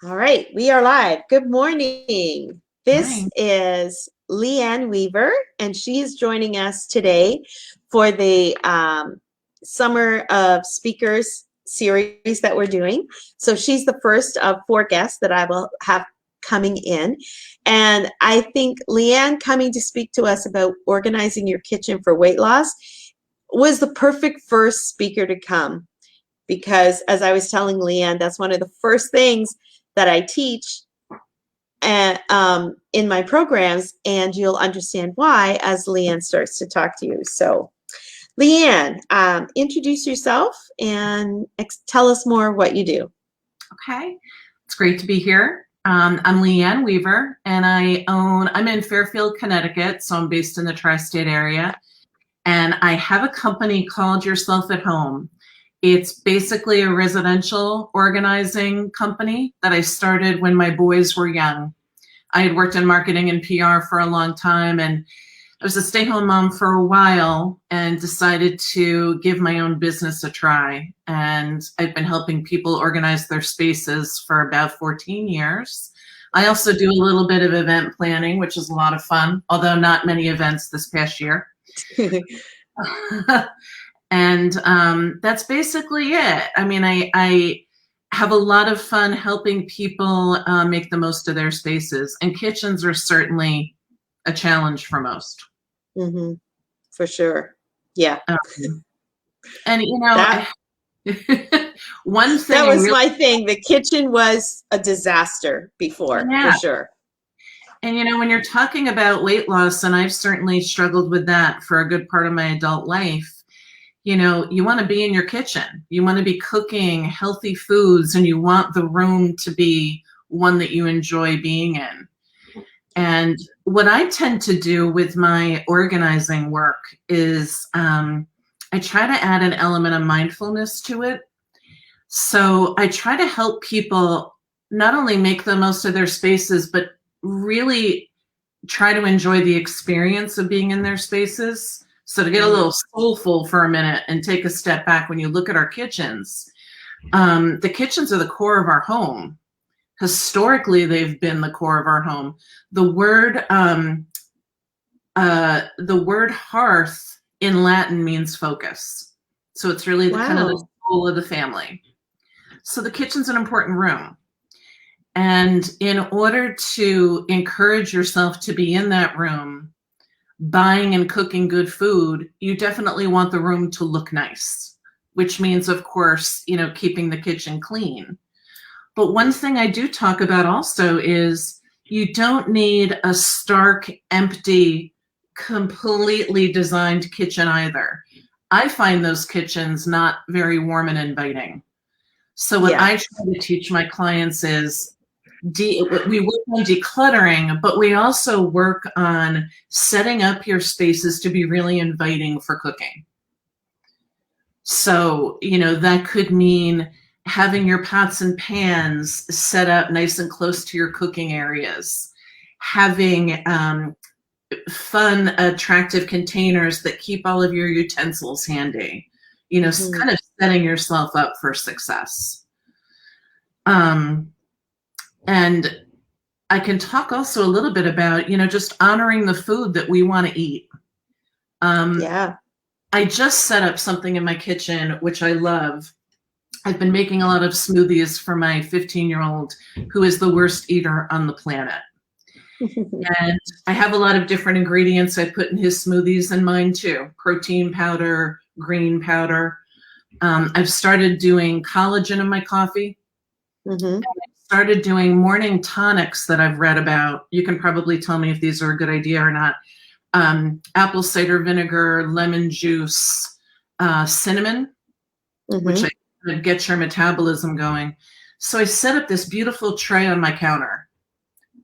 All right, we are live. Good morning. This Morning. is LeeAnn Weaver, and she is joining us today for the Summer of Speakers series that we're doing. So she's the first of four guests that I will have coming in. And I think LeeAnn coming to speak to us about organizing your kitchen for weight loss was the perfect first speaker to come because as I was telling LeeAnn, that's one of the first things that I teach in my programs, and you'll understand why as LeeAnn starts to talk to you. So, LeeAnn, introduce yourself and tell us more what you do. Okay. It's great to be here. I'm LeeAnn Weaver, and I'm in Fairfield, Connecticut, so I'm based in the tri-state area. And I have a company called Yourself at Home. It's basically a residential organizing company that I started when my boys were young. I had worked in marketing and PR for a long time, and I was a stay-home mom for a while and decided to give my own business a try. And I've been helping people organize their spaces for about 14 years. I also do a little bit of event planning, which is a lot of fun, although not many events this past year. And that's basically it. I mean, I have a lot of fun helping people make the most of their spaces, and kitchens are certainly a challenge for most. Mm-hmm. For sure. Yeah. And that, one thing that was really, my thing. The kitchen was a disaster before, yeah. for sure. And when you're talking about weight loss, and I've certainly struggled with that for a good part of my adult life, you want to be in your kitchen. You want to be cooking healthy foods, and you want the room to be one that you enjoy being in. And what I tend to do with my organizing work is I try to add an element of mindfulness to it. So I try to help people not only make the most of their spaces, but really try to enjoy the experience of being in their spaces. So to get a little soulful for a minute and take a step back, when you look at our kitchens, the kitchens are the core of our home. Historically, they've been the core of our home. The word hearth in Latin means focus. So it's really the kind of the soul of the family. So the kitchen's an important room. And in order to encourage yourself to be in that room, buying and cooking good food, you definitely want the room to look nice, which means, of course, keeping the kitchen clean. But one thing I do talk about also is you don't need a stark, empty, completely designed kitchen either. I find those kitchens not very warm and inviting. So what I try to teach my clients is we work on decluttering, but we also work on setting up your spaces to be really inviting for cooking. So, that could mean having your pots and pans set up nice and close to your cooking areas, having fun, attractive containers that keep all of your utensils handy, kind of setting yourself up for success. And I can talk also a little bit about, just honoring the food that we want to eat. I just set up something in my kitchen, which I love. I've been making a lot of smoothies for my 15-year-old who is the worst eater on the planet. And I have a lot of different ingredients I put in his smoothies and mine too. Protein powder, green powder. I've started doing collagen in my coffee. I started doing morning tonics that I've read about. You can probably tell me if these are a good idea or not. Apple cider vinegar, lemon juice, cinnamon, which gets your metabolism going. So I set up this beautiful tray on my counter,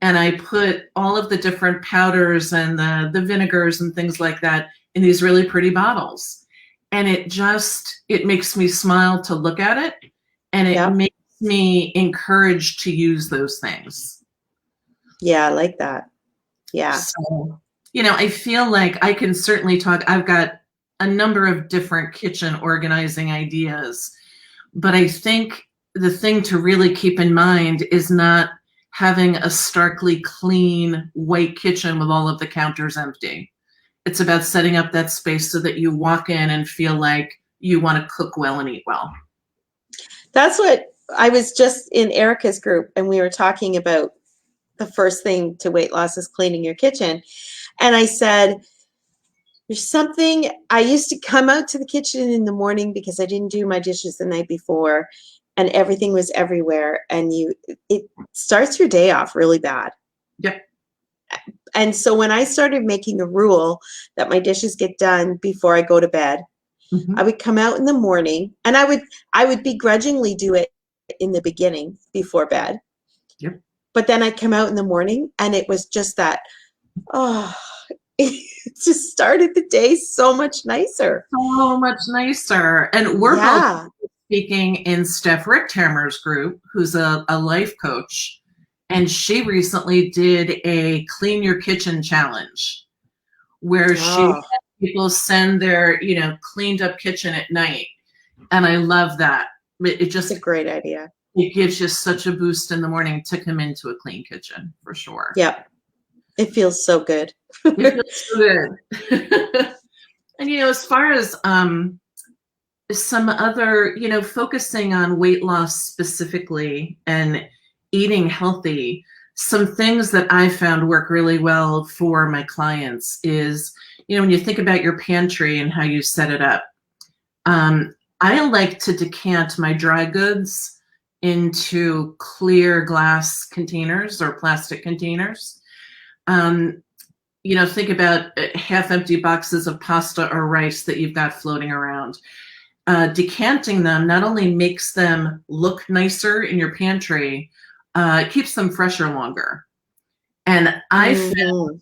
and I put all of the different powders and the vinegars and things like that in these really pretty bottles. And it makes me smile to look at it, and it makes me encouraged to use those things. Yeah, I like that. Yeah. So, I feel like I can certainly talk. I've got a number of different kitchen organizing ideas, but I think the thing to really keep in mind is not having a starkly clean white kitchen with all of the counters empty. It's about setting up that space so that you walk in and feel like you want to cook well and eat well. That's what I was just in Erica's group, and we were talking about the first thing to weight loss is cleaning your kitchen. And I said, there's something, I used to come out to the kitchen in the morning because I didn't do my dishes the night before and everything was everywhere. And it starts your day off really bad. Yep. And so when I started making a rule that my dishes get done before I go to bed, I would come out in the morning, and I would begrudgingly do it in the beginning before bed. Yep. But then I'd come out in the morning and it was just that, oh, it just started the day so much nicer. So much nicer. And we're both speaking in Steph Richthammer's group, who's a life coach. And she recently did a clean your kitchen challenge where she had people send their, cleaned up kitchen at night. And I love that. It's a great idea. It gives you such a boost in the morning to come into a clean kitchen, for sure. Yep. It feels so good. It feels so good. And, as far as some other, focusing on weight loss specifically and eating healthy, some things that I found work really well for my clients is, when you think about your pantry and how you set it up, I like to decant my dry goods into clear glass containers or plastic containers. Think about half empty boxes of pasta or rice that you've got floating around. Decanting them not only makes them look nicer in your pantry, it keeps them fresher longer. And I found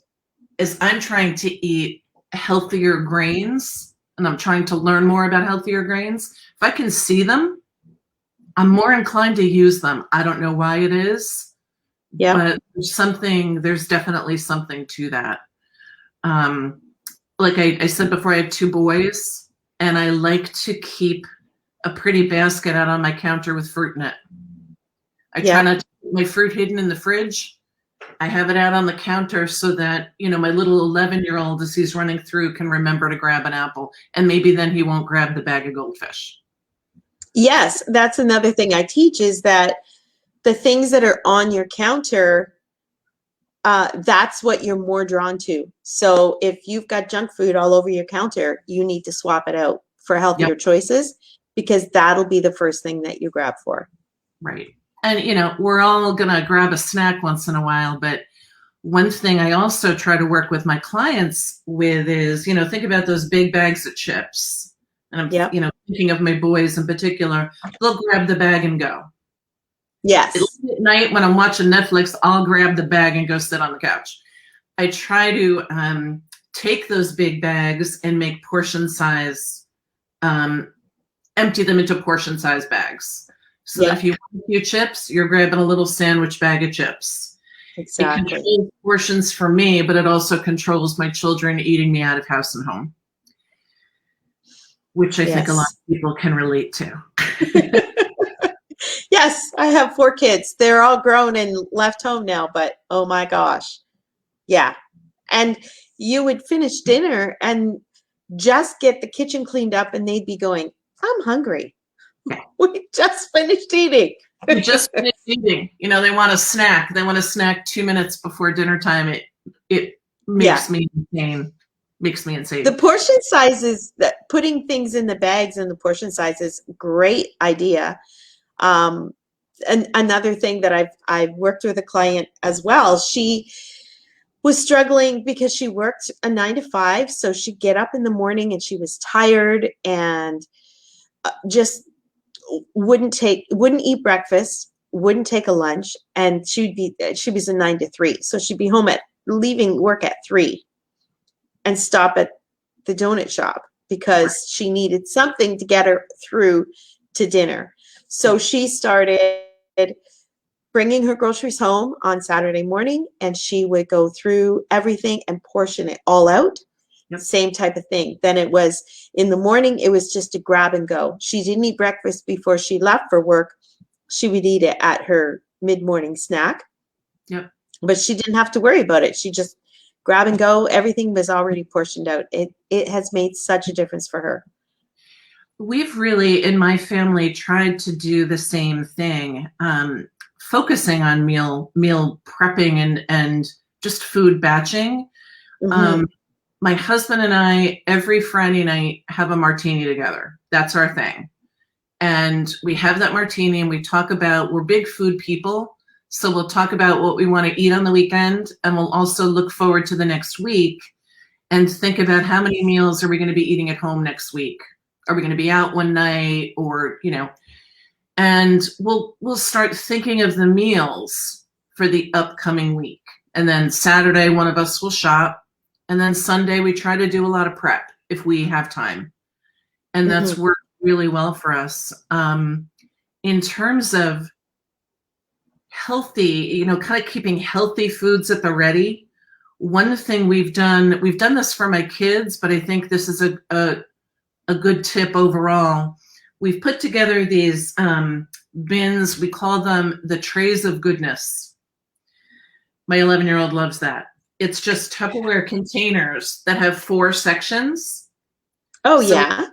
as I'm trying to eat healthier grains and I'm trying to learn more about healthier grains, if I can see them, I'm more inclined to use them. I don't know why it is, but there's definitely something to that. Like I said before, I have 2 boys, and I like to keep a pretty basket out on my counter with fruit in it. I try not to keep my fruit hidden in the fridge. I have it out on the counter so that, my little 11-year-old, as he's running through, can remember to grab an apple, and maybe then he won't grab the bag of goldfish. Yes, that's another thing I teach is that the things that are on your counter, that's what you're more drawn to. So if you've got junk food all over your counter, you need to swap it out for healthier choices, because that'll be the first thing that you grab for. Right. And, we're all going to grab a snack once in a while, but one thing I also try to work with my clients with is, think about those big bags of chips. And I'm, thinking of my boys in particular, they'll grab the bag and go. Yes. At night when I'm watching Netflix, I'll grab the bag and go sit on the couch. I try to take those big bags and make portion size, empty them into portion size bags. So if you want a few chips, you're grabbing a little sandwich bag of chips. Exactly. It controls portions for me, but it also controls my children eating me out of house and home, which I think a lot of people can relate to. Yes, I have 4 kids. They're all grown and left home now, but oh my gosh. Yeah. And you would finish dinner and just get the kitchen cleaned up and they'd be going, I'm hungry. We just finished eating. We just finished eating. They want a snack. They want a snack 2 minutes before dinner time. It makes me insane. Makes me insane. The portion sizes, that putting things in the bags and the portion sizes, great idea. And another thing that I've worked with a client as well, she was struggling because she worked a 9 to 5. So she'd get up in the morning and she was tired and just wouldn't eat breakfast, wouldn't take a lunch. And she was a 9 to 3. So she'd be home leaving work at 3 and stop at the donut shop because she needed something to get her through to dinner. So she started bringing her groceries home on Saturday morning, and she would go through everything and portion it all out. Same type of thing. Then it was in the morning, it was just a grab and go. She didn't eat breakfast before she left for work. she would eat it at her mid-morning snack. Yep. But she didn't have to worry about it. She just grab and go. Everything was already portioned out. It has made such a difference for her. We've really, in my family, tried to do the same thing, focusing on meal prepping and just food batching. Mm-hmm. My husband and I, every Friday night, have a martini together. That's our thing. And we have that martini and we talk about, we're big food people. So we'll talk about what we want to eat on the weekend. And we'll also look forward to the next week and think about how many meals are we going to be eating at home next week? Are we going to be out one night, or, and we'll start thinking of the meals for the upcoming week. And then Saturday, one of us will shop. And then Sunday, we try to do a lot of prep if we have time. And that's worked really well for us. In terms of healthy, kind of keeping healthy foods at the ready. One thing we've done this for my kids, but I think this is a good tip overall. We've put together these bins. We call them the trays of goodness. My 11-year-old loves that. It's just Tupperware containers that have 4 sections. Oh, so yeah.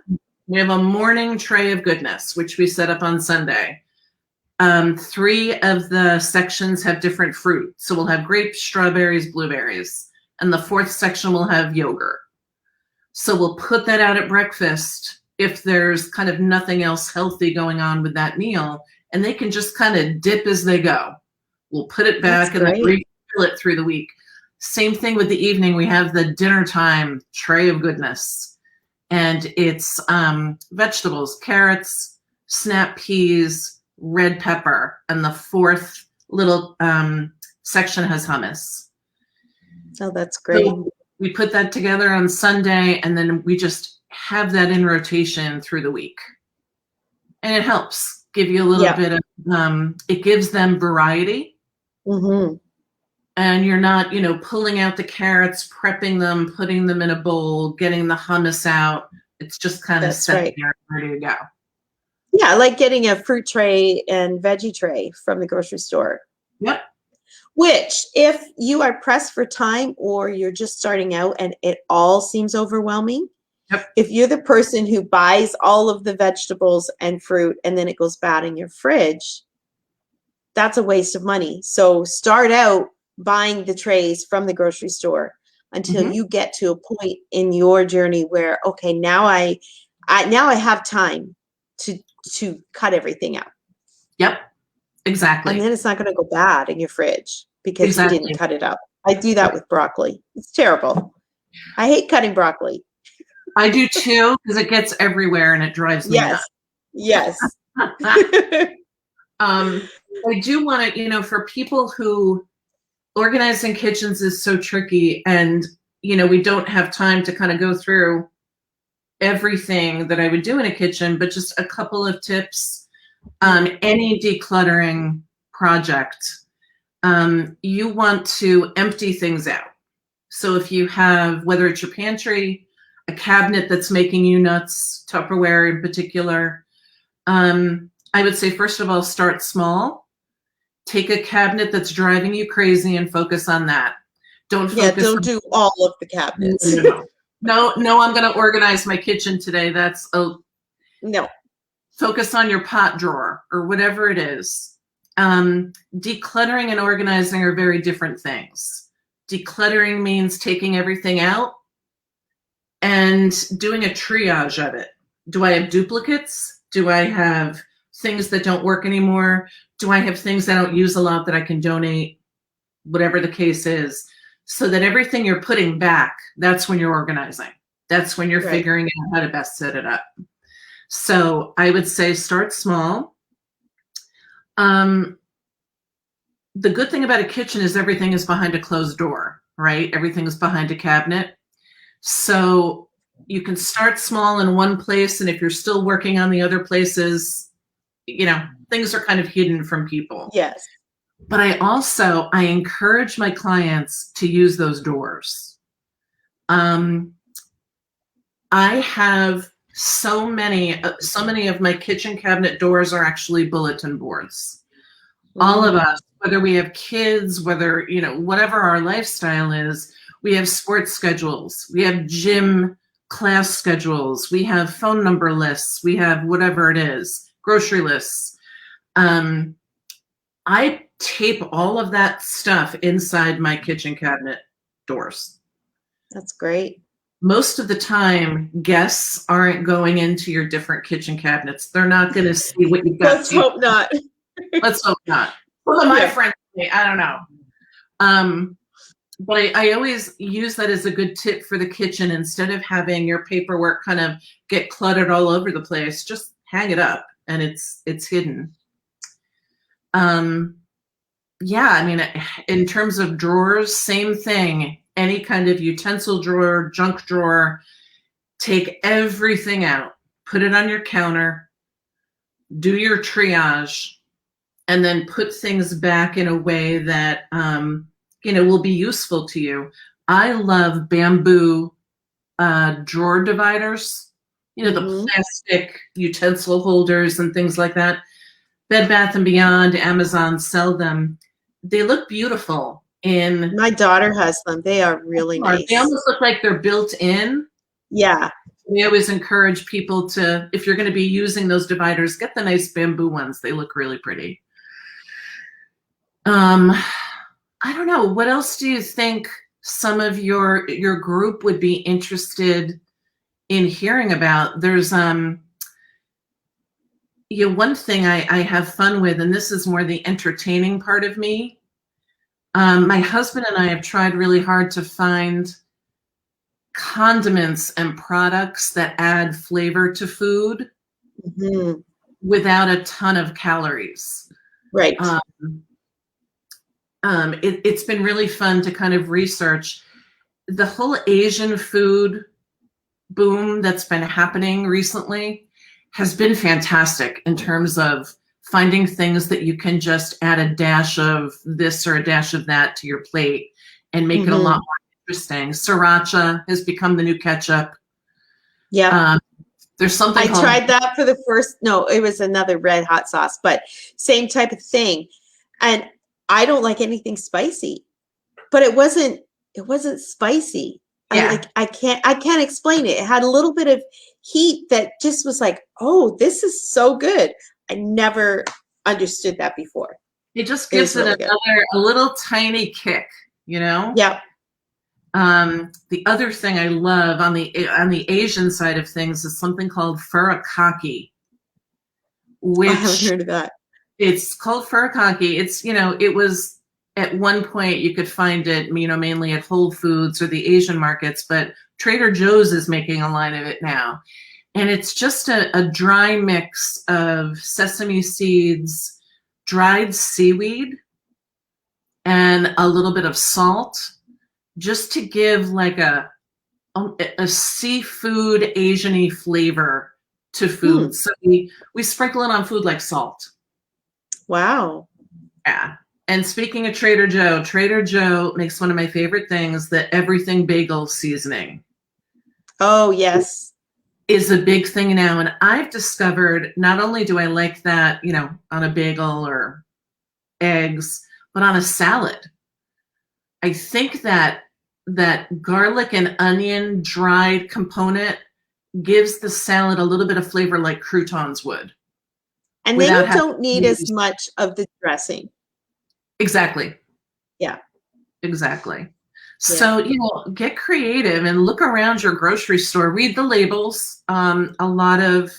We have a morning tray of goodness, which we set up on Sunday. 3 of the sections have different fruit. So we'll have grapes, strawberries, blueberries. And the 4th section will have yogurt. So we'll put that out at breakfast if there's kind of nothing else healthy going on with that meal. And they can just kind of dip as they go. We'll put it back and then refill it through the week. Same thing with the evening. We have the dinner time tray of goodness. And it's vegetables, carrots, snap peas, red pepper. And the 4th little section has hummus. Oh, that's great. So we put that together on Sunday, and then we just have that in rotation through the week. And it helps give you a little bit of, it gives them variety. Mm-hmm. And you're not, pulling out the carrots, prepping them, putting them in a bowl, getting the hummus out. It's just kind of set there, ready to go. Yeah, like getting a fruit tray and veggie tray from the grocery store. Yep. Which, if you are pressed for time or you're just starting out and it all seems overwhelming, if you're the person who buys all of the vegetables and fruit and then it goes bad in your fridge, that's a waste of money. So start out buying the trays from the grocery store until you get to a point in your journey where, okay, now I have time to cut everything out. Yep, exactly. And then it's not going to go bad in your fridge because you didn't cut it up. I do that with broccoli. It's terrible. I hate cutting broccoli. I do too, because it gets everywhere and it drives me nuts. Yes. I do want to, for people who organizing kitchens is so tricky and, we don't have time to kind of go through everything that I would do in a kitchen, but just a couple of tips. Any decluttering project, you want to empty things out. So if you have, whether it's your pantry, a cabinet that's making you nuts, Tupperware in particular, I would say, first of all, start small. Take a cabinet that's driving you crazy and focus on that. Don't do all of the cabinets. No, I'm going to organize my kitchen today. No. Focus on your pot drawer or whatever it is. Decluttering and organizing are very different things. Decluttering means taking everything out and doing a triage of it. Do I have duplicates? Do I have things that don't work anymore? Do I have things I don't use a lot that I can donate? Whatever the case is. So that everything you're putting back, that's when you're organizing. That's when you're figuring out how to best set it up. So I would say start small. The good thing about a kitchen is everything is behind a closed door, right? Everything is behind a cabinet. So you can start small in one place, and if you're still working on the other places, things are kind of hidden from people. Yes. But I encourage my clients to use those doors. I have so many of my kitchen cabinet doors are actually bulletin boards. All of us, whether we have kids, whether, whatever our lifestyle is, we have sports schedules, we have gym class schedules, we have phone number lists, we have whatever it is, grocery lists. I tape all of that stuff inside my kitchen cabinet doors. That's great. Most of the time, guests aren't going into your different kitchen cabinets. They're not going to see what you've got. Let's hope not. Let's hope not. Well, my friend, I don't know. But I always use that as a good tip for the kitchen. Instead of having your paperwork kind of get cluttered all over the place, just hang it up and it's hidden. Yeah, I mean, in terms of drawers, same thing. Any kind of utensil drawer, junk drawer, take everything out, put it on your counter, do your triage, and then put things back in a way that, will be useful to you. I love bamboo drawer dividers, the plastic utensil holders and things like that. Bed Bath & Beyond, Amazon sell them. They look beautiful. My daughter has them. They are really nice. They almost look like they're built in. Yeah. We always encourage people to, if you're going to be using those dividers, get the nice bamboo ones. They look really pretty. I don't know. What else do you think some of your group would be interested in hearing about? There's one thing I have fun with, and this is more the entertaining part of me. My husband and I have tried really hard to find condiments and products that add flavor to food without a ton of calories. Right. It's been really fun to kind of research the whole Asian food boom that's been happening recently. Has been fantastic in terms of finding things that you can just add a dash of this or a dash of that to your plate and make it a lot more interesting. Sriracha has become the new ketchup. Yeah. There's something I tried that for the first, no, it was another red hot sauce, but same type of thing. And I don't like anything spicy, but it wasn't spicy. Yeah. I can't explain it. It had a little bit of heat that just was like, oh, this is so good. I never understood that before. It just gives it a little tiny kick, Yeah. The other thing I love on the Asian side of things is something called furikake, which I haven't heard of that. It's called furikake. It's, it was at one point you could find it, mainly at Whole Foods or the Asian markets, but Trader Joe's is making a line of it now. And it's just a dry mix of sesame seeds, dried seaweed, and a little bit of salt, just to give like a seafood Asian-y flavor to food. So we sprinkle it on food like salt. Wow. Yeah. And speaking of Trader Joe makes one of my favorite things, the everything bagel seasoning. Oh, yes. Is a big thing now. And I've discovered not only do I like that, on a bagel or eggs, but on a salad. I think that garlic and onion dried component gives the salad a little bit of flavor like croutons would. And then you don't need as much of the dressing. Exactly. Yeah. Exactly. Yeah. So, get creative and look around your grocery store, read the labels. A lot of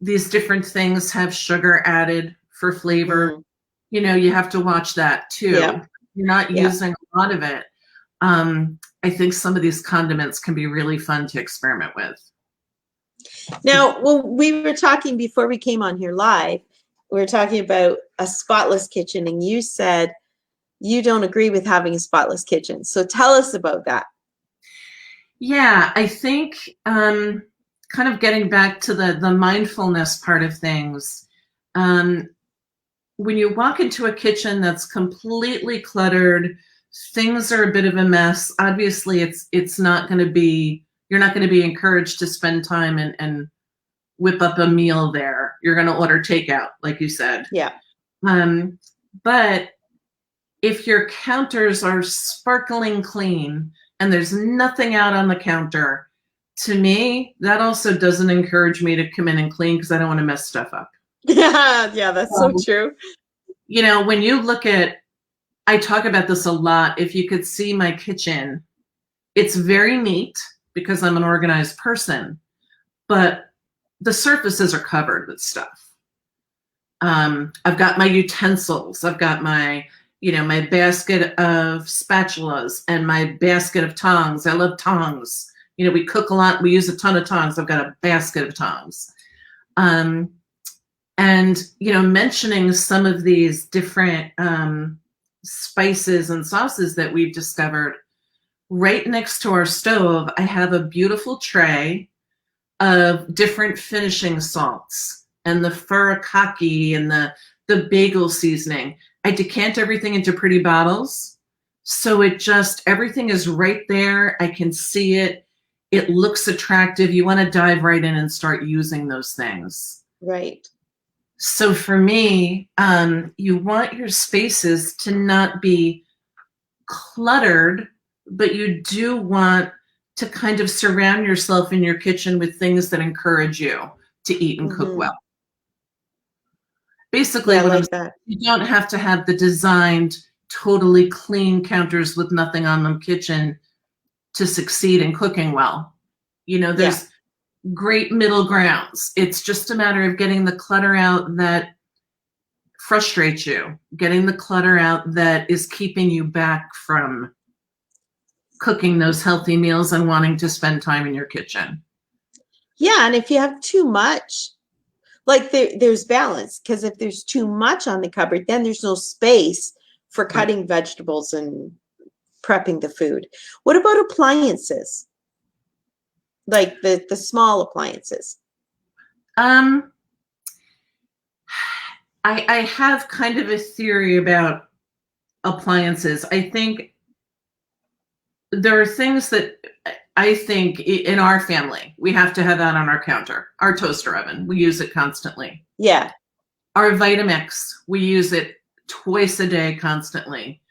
these different things have sugar added for flavor. You have to watch that too. Yeah. You're not using a lot of it. I think some of these condiments can be really fun to experiment with. Now, we were talking before we came on here live, we were talking about a spotless kitchen, and you said you don't agree with having a spotless kitchen. So tell us about that. Yeah, I think kind of getting back to the mindfulness part of things. When you walk into a kitchen that's completely cluttered, things are a bit of a mess. Obviously, it's not going to be, you're not going to be encouraged to spend time and whip up a meal there. You're going to order takeout, like you said. Yeah. But if your counters are sparkling clean and there's nothing out on the counter, to me, that also doesn't encourage me to come in and clean because I don't want to mess stuff up. Yeah, that's so true. You know, when you look at, I talk about this a lot. If you could see my kitchen, it's very neat because I'm an organized person, but the surfaces are covered with stuff. I've got my utensils. I've got my, you know, my basket of spatulas and my basket of tongs. I love tongs. You know, we cook a lot. We use a ton of tongs. I've got a basket of tongs. And, you know, mentioning some of these different spices and sauces that we've discovered, right next to our stove, I have a beautiful tray of different finishing salts and the furikake and the bagel seasoning. I decant everything into pretty bottles. So it just, everything is right there. I can see it. It looks attractive. You want to dive right in and start using those things. Right. So for me, you want your spaces to not be cluttered, but you do want to kind of surround yourself in your kitchen with things that encourage you to eat and cook well. Basically, yeah, like that. You don't have to have the designed, totally clean counters with nothing on them kitchen to succeed in cooking well. You know, there's great middle grounds. It's just a matter of getting the clutter out that frustrates you, getting the clutter out that is keeping you back from cooking those healthy meals and wanting to spend time in your kitchen. Yeah, and if you have too much, like there's balance, because if there's too much on the cupboard, then there's no space for cutting vegetables and prepping the food. What about appliances? Like the small appliances? I have kind of a theory about appliances. I think there are things that I think in our family, we have to have out on our counter. Our toaster oven, we use it constantly. Yeah. Our Vitamix, we use it twice a day constantly.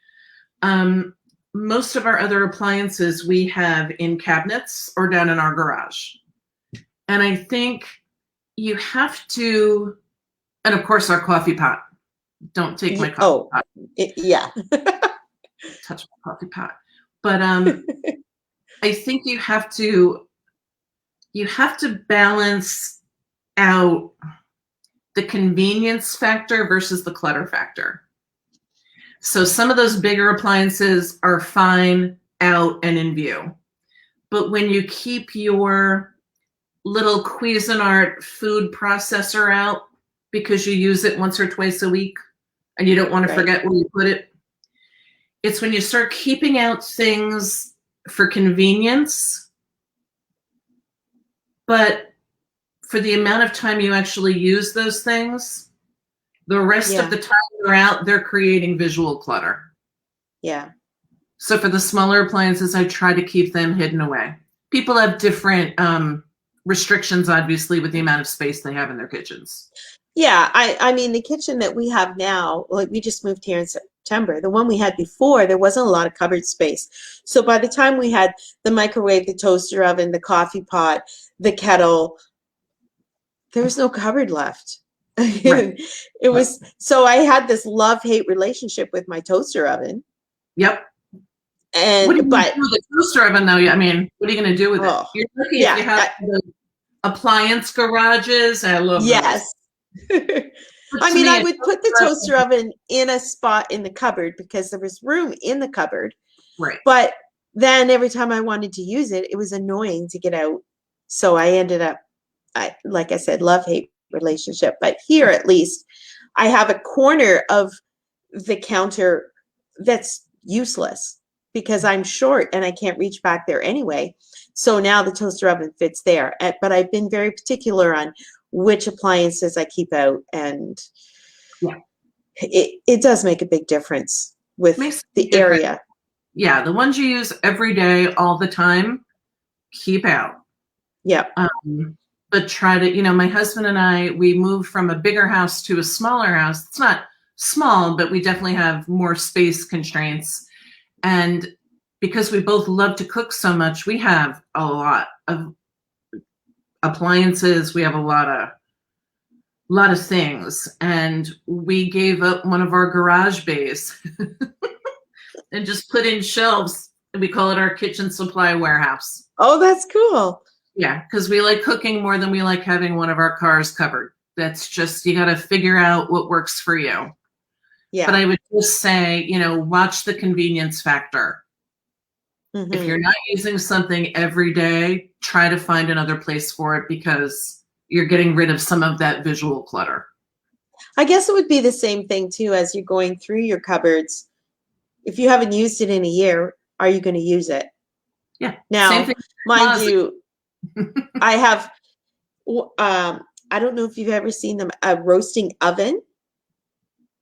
Most of our other appliances we have in cabinets or down in our garage. And I think you have to, and of course our coffee pot. Don't take my coffee pot. Yeah. Touch my coffee pot. But I think you have to balance out the convenience factor versus the clutter factor. So some of those bigger appliances are fine out and in view. But when you keep your little Cuisinart food processor out because you use it once or twice a week and you don't want to forget where you put it, it's when you start keeping out things for convenience, but for the amount of time you actually use those things, the rest of the time they're out, they're creating visual clutter. Yeah. So for the smaller appliances, I try to keep them hidden away. People have different restrictions, obviously, with the amount of space they have in their kitchens. Yeah, I mean, the kitchen that we have now, like we just moved here in September. The one we had before, there wasn't a lot of cupboard space. So by the time we had the microwave, the toaster oven, the coffee pot, the kettle, there was no cupboard left. It was, so I had this love-hate relationship with my toaster oven. Yep. And what do you do with the toaster oven though? I mean, what are you going to do with it? You're lucky if you have the appliance garages. I love those. I mean, I would put the toaster oven in a spot in the cupboard because there was room in the cupboard. Right. But then every time I wanted to use it, it was annoying to get out. So I ended up, like I said, love-hate relationship. But here, at least, I have a corner of the counter that's useless because I'm short and I can't reach back there anyway. So now the toaster oven fits there. But I've been very particular on which appliances I keep out, and it does make a big difference with the area. Yeah, the ones you use every day, all the time, keep out. Yeah. but try to, my husband and I, we moved from a bigger house to a smaller house. It's not small, but we definitely have more space constraints. And because we both love to cook so much, we have a lot of appliances. We have a lot of things. And we gave up one of our garage bays and just put in shelves. And we call it our kitchen supply warehouse. Oh, that's cool. Yeah, because we like cooking more than we like having one of our cars covered. That's just, you got to figure out what works for you. Yeah. But I would just say, watch the convenience factor. Mm-hmm. If you're not using something every day, try to find another place for it because you're getting rid of some of that visual clutter. I guess it would be the same thing too as you're going through your cupboards. If you haven't used it in a year, are you going to use it? Yeah. Now, mind you, I have, I don't know if you've ever seen them, a roasting oven.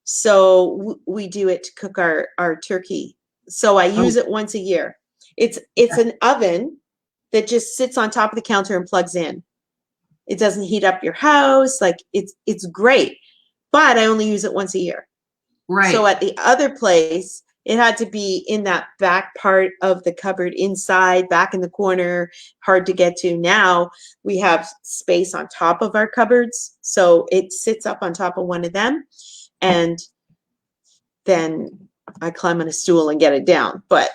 So we do it to cook our turkey. So I use it once a year. It's an oven that just sits on top of the counter and plugs in. It doesn't heat up your house. Like it's great, but I only use it once a year. Right. So at the other place, it had to be in that back part of the cupboard inside, back in the corner, hard to get to. Now we have space on top of our cupboards. So it sits up on top of one of them. And then I climb on a stool and get it down. But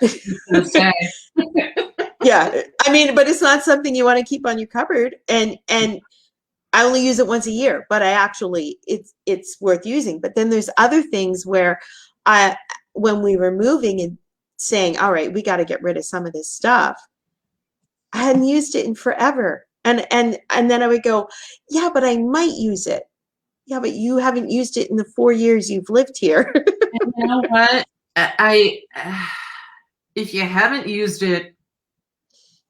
yeah, I mean, but it's not something you want to keep on your cupboard. And I only use it once a year, but I actually, it's worth using. But then there's other things where when we were moving and saying, all right, we got to get rid of some of this stuff, I hadn't used it in forever. And then I would go, yeah, but I might use it. Yeah, but you haven't used it in the 4 years you've lived here. And you know what? If you haven't used it,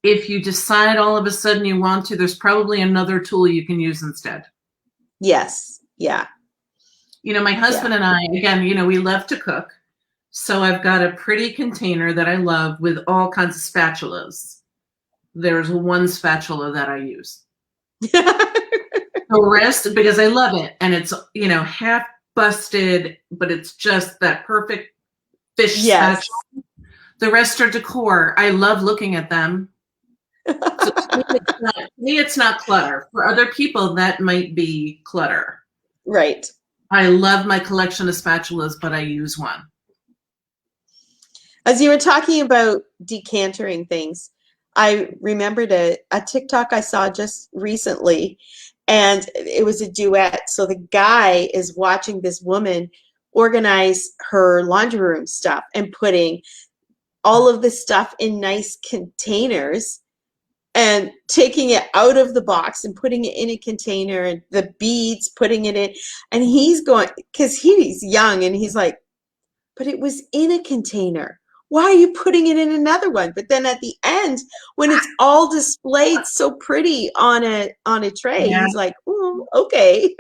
if you decide all of a sudden you want to, there's probably another tool you can use instead. Yes. Yeah. My husband and I, again, we love to cook. So I've got a pretty container that I love with all kinds of spatulas. There's one spatula that I use. The rest, because I love it, and it's, half busted, but it's just that perfect fish spatula. The rest are decor. I love looking at them. So to me, it's not clutter. For other people, that might be clutter. Right. I love my collection of spatulas, but I use one. As you were talking about decantering things, I remembered a TikTok I saw just recently, and it was a duet. So the guy is watching this woman organize her laundry room stuff and putting all of the stuff in nice containers and taking it out of the box and putting it in a container, and the beads, putting it in. And he's going, because he's young, and he's like, but it was in a container. Why are you putting it in another one? But then at the end, when it's all displayed so pretty on a tray, he's like, oh, okay.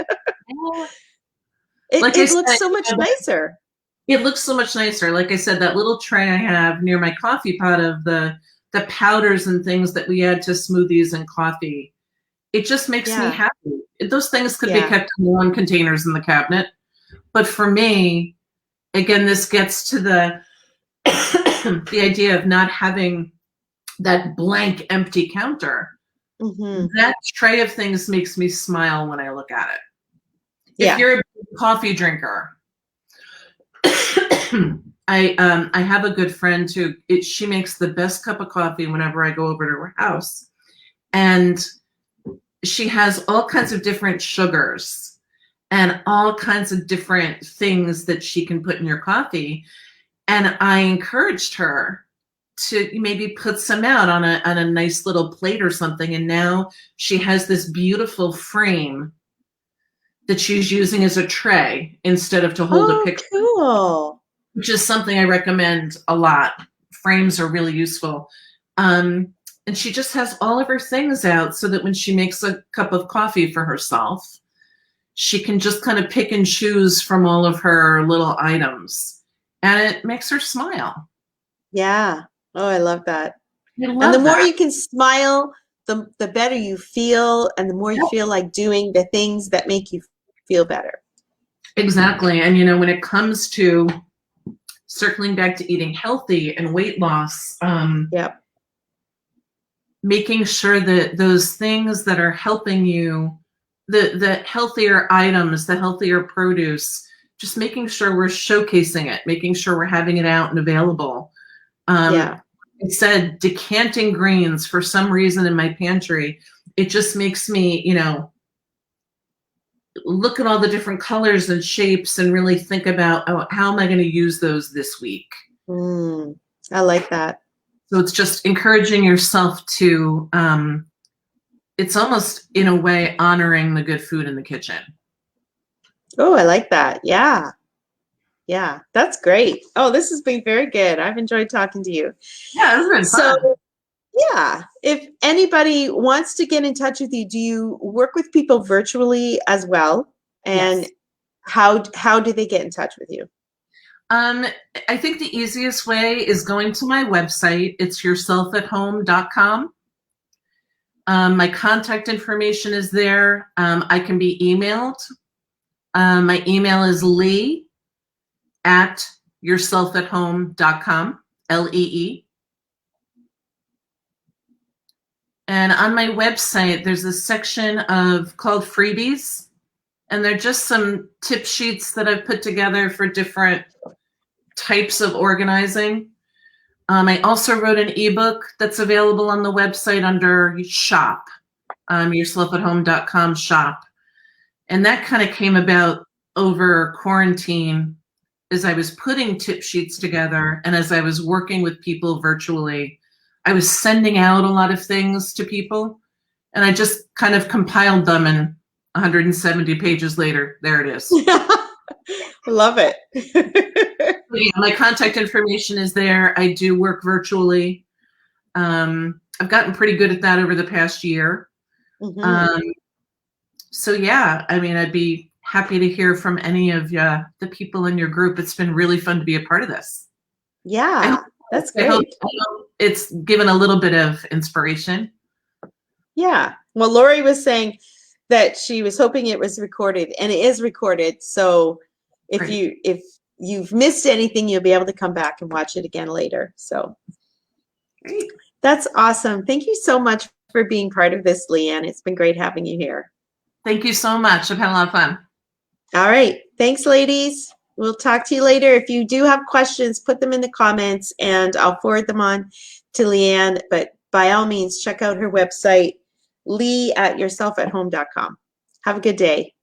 It looks so much nicer. It looks so much nicer. Like I said, that little tray I have near my coffee pot of the powders and things that we add to smoothies and coffee, it just makes me happy. Those things could be kept in one containers in the cabinet. But for me, again, this gets to the the idea of not having that blank, empty counter. Mm-hmm. That tray of things makes me smile when I look at it. If you're a coffee drinker, I have a good friend who she makes the best cup of coffee whenever I go over to her house, and she has all kinds of different sugars and all kinds of different things that she can put in your coffee. And I encouraged her to maybe put some out on a nice little plate or something. And now she has this beautiful frame that she's using as a tray instead of to hold a picture. Cool. Which is something I recommend a lot. Frames are really useful. And she just has all of her things out so that when she makes a cup of coffee for herself, she can just kind of pick and choose from all of her little items. And it makes her smile. Yeah. Oh, I love that. And the more you can smile, the better you feel, and the more you feel like doing the things that make you feel better. Exactly. And, you know, when it comes to circling back to eating healthy and weight loss, Yep. making sure that those things that are helping you, the healthier items, the healthier produce, just making sure we're showcasing it, making sure we're having it out and available. Yeah. Instead, decanting greens for some reason in my pantry, it just makes me, you know, look at all the different colors and shapes and really think about, oh, how am I going to use those this week? I like that. So it's just encouraging yourself to, it's almost in a way honoring the good food in the kitchen. Oh, I like that. Yeah. Yeah, that's great. Oh, this has been very good. I've enjoyed talking to you. Yeah, it's been So, fun. yeah, if anybody wants to get in touch with you, do you work with people virtually as well? And Yes. how do they get in touch with you? I think the easiest way is going to my website. It's yourselfathome.com. My contact information is there. I can be emailed. My email is lee@yourselfathome.com, Lee. And on my website, there's a section called freebies. And they're just some tip sheets that I've put together for different types of organizing. I also wrote an ebook that's available on the website under shop, yourselfathome.com shop. And that kind of came about over quarantine as I was putting tip sheets together and as I was working with people virtually. I was sending out a lot of things to people, and I just kind of compiled them, and 170 pages later, there it is. Love it. Yeah, my contact information is there. I do work virtually. I've gotten pretty good at that over the past year. So yeah, I mean, I'd be happy to hear from any of the people in your group. It's been really fun to be a part of this. Yeah, that's I hope great. it's given a little bit of inspiration. Yeah. Well, Lori was saying that she was hoping it was recorded, and it is recorded. So if Great. you've missed anything, you'll be able to come back and watch it again later. So Great. that's awesome. Thank you so much for being part of this, Leanne. It's been great having you here. Thank you so much. I've had a lot of fun. All right. Thanks, ladies. We'll talk to you later. If you do have questions, put them in the comments and I'll forward them on to Leanne. But by all means, check out her website, lee@yourselfathome.com. Have a good day.